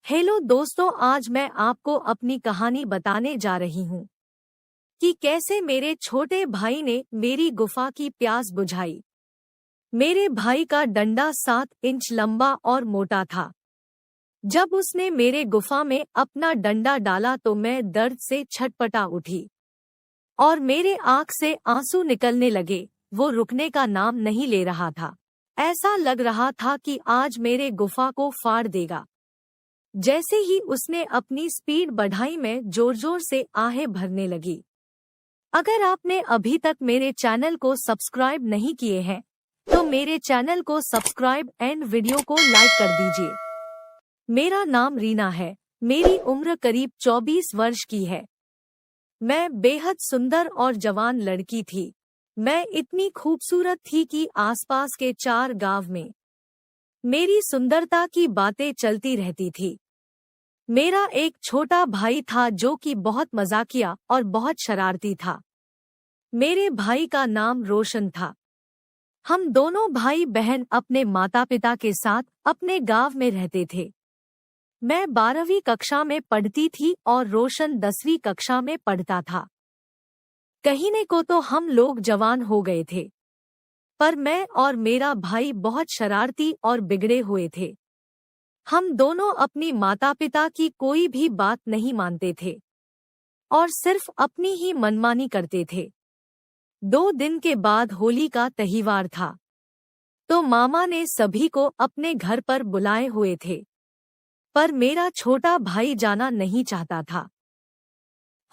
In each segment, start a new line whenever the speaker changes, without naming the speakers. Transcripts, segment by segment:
Hello दोस्तों, आज मैं आपको अपनी कहानी बताने जा रही हूँ कि कैसे मेरे छोटे भाई ने मेरी गुफा की प्यास बुझाई। मेरे भाई का डंडा 7 इंच लंबा और मोटा था। जब उसने मेरे गुफा में अपना डंडा डाला तो मैं दर्द से छटपटा उठी और मेरे आँख से आंसू निकलने लगे। वो रुकने का नाम नहीं ले रहा था। ऐसा लग रहा था कि आज मेरे गुफा को फाड़ देगा। जैसे ही उसने अपनी स्पीड बढ़ाई, मैं जोर जोर से आहें भरने लगी। अगर आपने अभी तक मेरे चैनल को सब्सक्राइब नहीं किए हैं तो मेरे चैनल को सब्सक्राइब एंड वीडियो को लाइक कर दीजिए। मेरा नाम रीना है। मेरी उम्र करीब 24 वर्ष की है। मैं बेहद सुंदर और जवान लड़की थी। मैं इतनी खूबसूरत थी कि आसपास के 4 गांव में मेरी सुंदरता की बातें चलती रहती थी। मेरा एक छोटा भाई था जो कि बहुत मजाकिया और बहुत शरारती था। मेरे भाई का नाम रोशन था। हम दोनों भाई बहन अपने माता पिता के साथ अपने गांव में रहते थे। मैं 12वीं कक्षा में पढ़ती थी और रोशन 10वीं कक्षा में पढ़ता था। कहने को तो हम लोग जवान हो गए थे, पर मैं और मेरा भाई बहुत शरारती और बिगड़े हुए थे। हम दोनों अपनी माता पिता की कोई भी बात नहीं मानते थे और सिर्फ अपनी ही मनमानी करते थे। 2 दिन के बाद होली का त्योहार था, तो मामा ने सभी को अपने घर पर बुलाए हुए थे, पर मेरा छोटा भाई जाना नहीं चाहता था।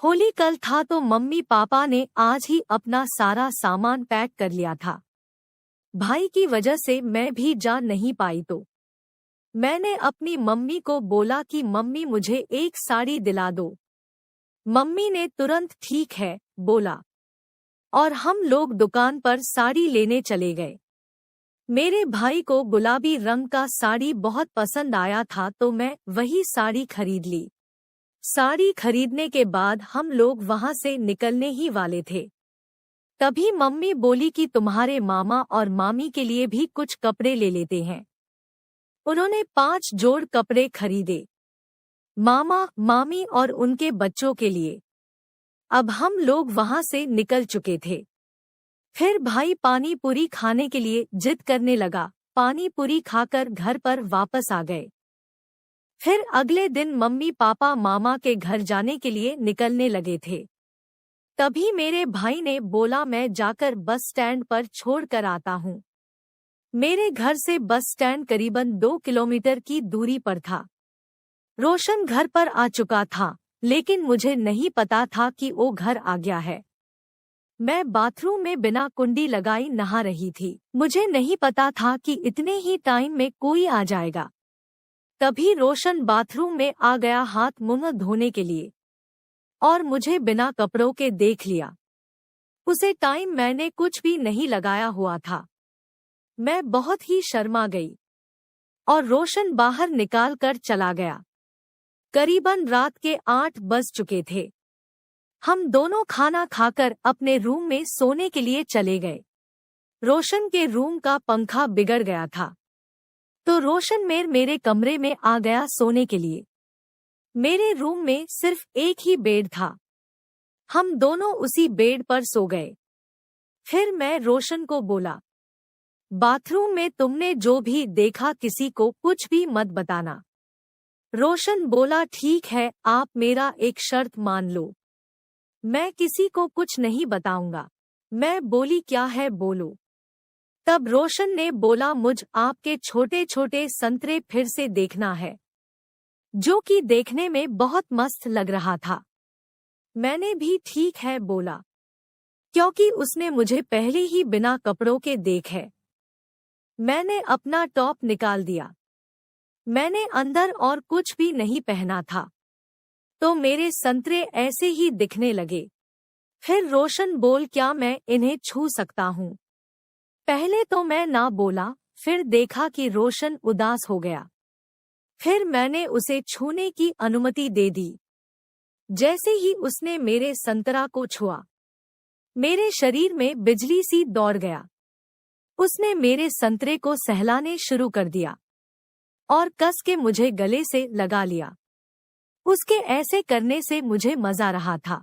होली कल था तो मम्मी पापा ने आज ही अपना सारा सामान पैक कर लिया था। भाई की वजह से मैं भी जा नहीं पाई तो मैंने अपनी मम्मी को बोला कि मम्मी मुझे एक साड़ी दिला दो। मम्मी ने तुरंत ठीक है बोला और हम लोग दुकान पर साड़ी लेने चले गए। मेरे भाई को गुलाबी रंग का साड़ी बहुत पसंद आया था तो मैं वही साड़ी खरीद ली। साड़ी खरीदने के बाद हम लोग वहां से निकलने ही वाले थे। तभी मम्मी बोली कि तुम्हारे मामा और मामी के लिए भी कुछ कपड़े ले लेते हैं। उन्होंने 5 जोड़ कपड़े खरीदे, मामा मामी और उनके बच्चों के लिए। अब हम लोग वहां से निकल चुके थे। फिर भाई पानी पूरी खाने के लिए जिद करने लगा। पानी पूरी खाकर घर पर वापस आ गए। फिर अगले दिन मम्मी पापा मामा के घर जाने के लिए निकलने लगे थे। तभी मेरे भाई ने बोला मैं जाकर बस स्टैंड पर छोड़ कर आता हूँ। मेरे घर से बस स्टैंड करीबन 2 किलोमीटर की दूरी पर था। रोशन घर पर आ चुका था, लेकिन मुझे नहीं पता था कि वो घर आ गया है। मैं बाथरूम में बिना कुंडी लगाई नहा रही थी। मुझे नहीं पता था कि इतने ही टाइम में कोई आ जाएगा। तभी रोशन बाथरूम में आ गया हाथ मुंह धोने के लिए और मुझे बिना कपड़ों के देख लिया। उसे टाइम मैंने कुछ भी नहीं लगाया हुआ था। मैं बहुत ही शर्मा गई और रोशन बाहर निकाल कर चला गया। करीबन रात के 8 बज चुके थे। हम दोनों खाना खाकर अपने रूम में सोने के लिए चले गए। रोशन के रूम का पंखा बिगड़ गया था, तो रोशन मेरे कमरे में आ गया सोने के लिए। मेरे रूम में सिर्फ एक ही बेड था। हम दोनों उसी बेड पर सो गए। फिर मैं रोशन को बोला, बाथरूम में तुमने जो भी देखा किसी को कुछ भी मत बताना। रोशन बोला ठीक है, आप मेरा एक शर्त मान लो। मैं किसी को कुछ नहीं बताऊंगा। मैं बोली क्या है बोलो। तब रोशन ने बोला मुझ आपके छोटे छोटे संतरे फिर से देखना है, जो कि देखने में बहुत मस्त लग रहा था। मैंने भी ठीक है बोला, क्योंकि उसने मुझे पहले ही बिना कपड़ों के देख है। मैंने अपना टॉप निकाल दिया। मैंने अंदर और कुछ भी नहीं पहना था, तो मेरे संतरे ऐसे ही दिखने लगे। फिर रोशन बोल क्या मैं इन्हें छू सकता हूँ। पहले तो मैं ना बोला, फिर देखा कि रोशन उदास हो गया। फिर मैंने उसे छूने की अनुमति दे दी। जैसे ही उसने मेरे संतरा को छुआ, मेरे शरीर में बिजली सी दौड़ गया। उसने मेरे संतरे को सहलाने शुरू कर दिया। और कस के मुझे गले से लगा लिया। उसके ऐसे करने से मुझे मजा रहा था।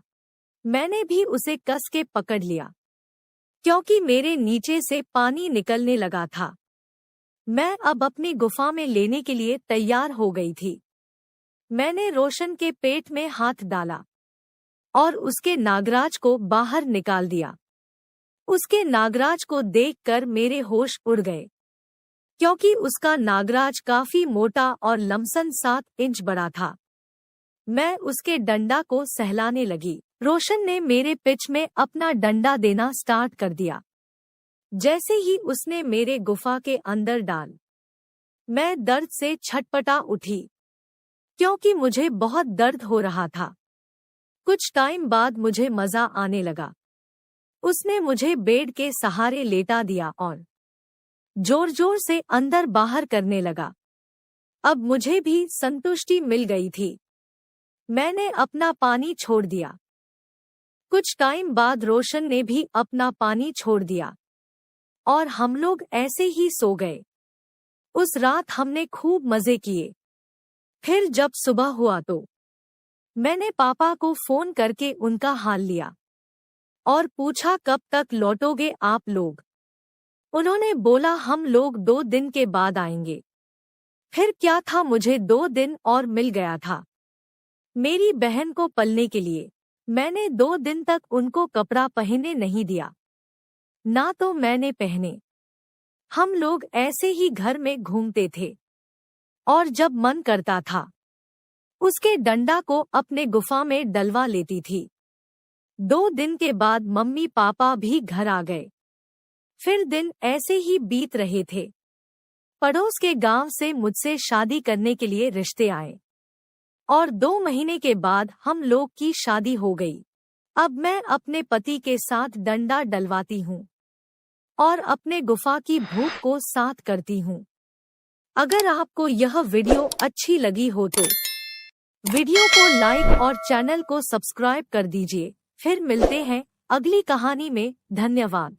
मैंने भी उसे कस के पकड़ लिया, क्योंकि मेरे नीचे से पानी निकलने लगा था। मैं अब अपनी गुफा में लेने के लिए तैयार हो गई थी। मैंने रोशन के पेट में हाथ डाला और उसके नागराज को बाहर निकाल दिया। उसके नागराज को देखकर मेरे होश उड़ गए, क्योंकि उसका नागराज काफी मोटा और लमसम 7 इंच बड़ा था। मैं उसके डंडा को सहलाने लगी। रोशन ने मेरे पिच में अपना डंडा देना स्टार्ट कर दिया। जैसे ही उसने मेरे गुफा के अंदर डाल, मैं दर्द से छटपटा उठी, क्योंकि मुझे बहुत दर्द हो रहा था। कुछ टाइम बाद मुझे मजा आने लगा। उसने मुझे बेड के सहारे लेटा दिया और जोर जोर से अंदर बाहर करने लगा। अब मुझे भी संतुष्टि मिल गई थी। मैंने अपना पानी छोड़ दिया। कुछ टाइम बाद रोशन ने भी अपना पानी छोड़ दिया और हम लोग ऐसे ही सो गए। उस रात हमने खूब मजे किए। फिर जब सुबह हुआ तो मैंने पापा को फोन करके उनका हाल लिया और पूछा कब तक लौटोगे आप लोग। उन्होंने बोला हम लोग 2 दिन के बाद आएंगे। फिर क्या था, मुझे 2 दिन और मिल गया था मेरी बहन को पलने के लिए। मैंने 2 दिन तक उनको कपड़ा पहनने नहीं दिया, ना तो मैंने पहने। हम लोग ऐसे ही घर में घूमते थे और जब मन करता था उसके डंडा को अपने गुफा में डलवा लेती थी। 2 दिन के बाद मम्मी पापा भी घर आ गए। फिर दिन ऐसे ही बीत रहे थे। पड़ोस के गांव से मुझसे शादी करने के लिए रिश्ते आए और 2 महीने के बाद हम लोग की शादी हो गई। अब मैं अपने पति के साथ डंडा डलवाती हूँ और अपने गुफा की भूख को साथ करती हूँ। अगर आपको यह वीडियो अच्छी लगी हो तो वीडियो को लाइक और चैनल को सब्सक्राइब कर दीजिए। फिर मिलते हैं अगली कहानी में। धन्यवाद।